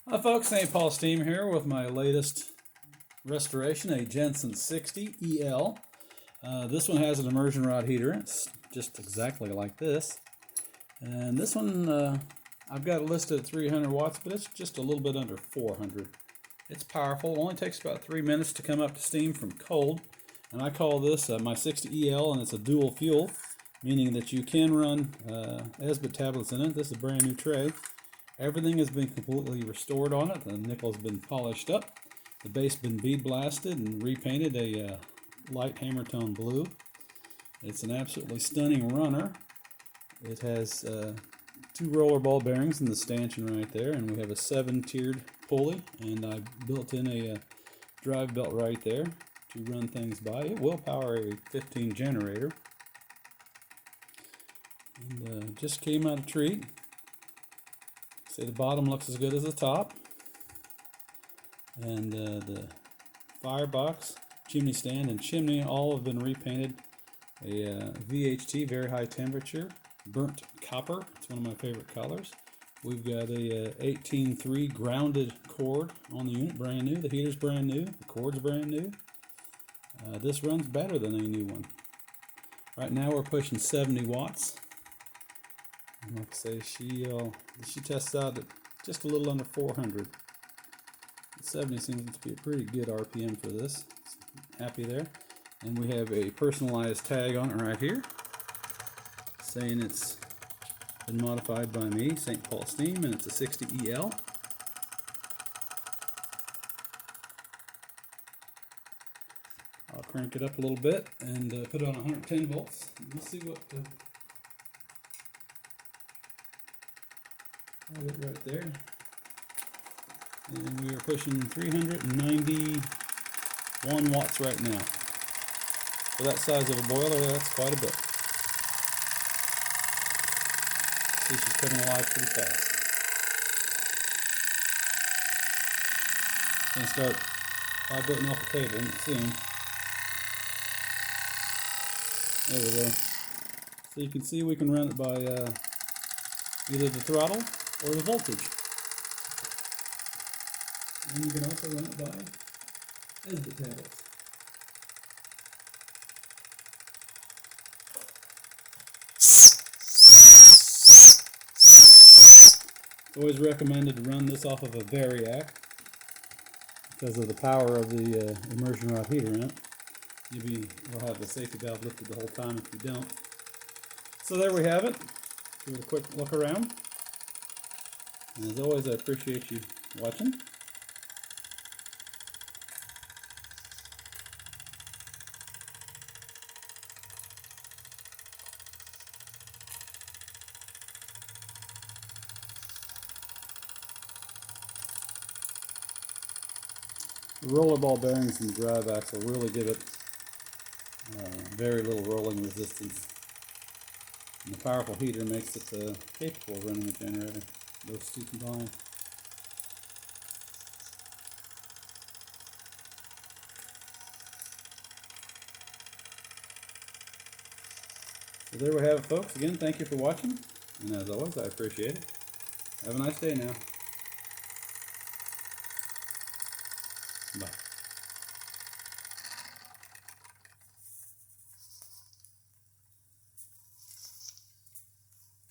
Hi folks, St. Paul Steam here with my latest restoration, a Jensen 60 EL. This one has an immersion rod heater. It's just exactly like this. And this one, I've got it listed at 300 watts, but it's just a little bit under 400. It's powerful. It only takes about 3 minutes to come up to steam from cold. And I call this my 60 EL, and it's a dual fuel, meaning that you can run Esbit tablets in it. This is a brand new tray. Everything has been completely restored on it. The nickel's been polished up. The base been bead blasted and repainted a light hammertone blue. It's an absolutely stunning runner. It has 2 roller ball bearings in the stanchion right there, and we have a 7-tiered pulley, and I built in a drive belt right there to run things by. It will power a 15 generator. And just came out of treat. See, the bottom looks as good as the top, and the firebox, chimney stand, and chimney all have been repainted a VHT, very high temperature, burnt copper. It's one of my favorite colors. We've got a 18.3 grounded cord on the unit, brand new. The heater's brand new, the cord's brand new. This runs better than a new one. Right now we're pushing 70 watts. And like I say, she tests out at just a little under 400. 70 seems to be a pretty good RPM for this. Happy there. And we have a personalized tag on it right here, saying it's been modified by me, St. Paul Steam, and it's a 60 EL. I'll crank it up a little bit and put it on 110 volts. Let's see what have it right there, and we are pushing 391 watts right now. For that size of a boiler, that's quite a bit. See, she's coming alive pretty fast. Gonna start vibrating off the table soon. There we go. So you can see we can run it by either the throttle or the voltage. And you can also run it by Esbit tablets. It's always recommended to run this off of a variac because of the power of the immersion rod heater in it. You'll have the safety valve lifted the whole time if you don't. So there we have it. Give it a quick look around. And as always, I appreciate you watching. The roller ball bearings and the drive axle really give it very little rolling resistance. And the powerful heater makes it capable of running a generator. Those two combined. So there we have it, folks. Again, thank you for watching. And as always, I appreciate it. Have a nice day now. Bye.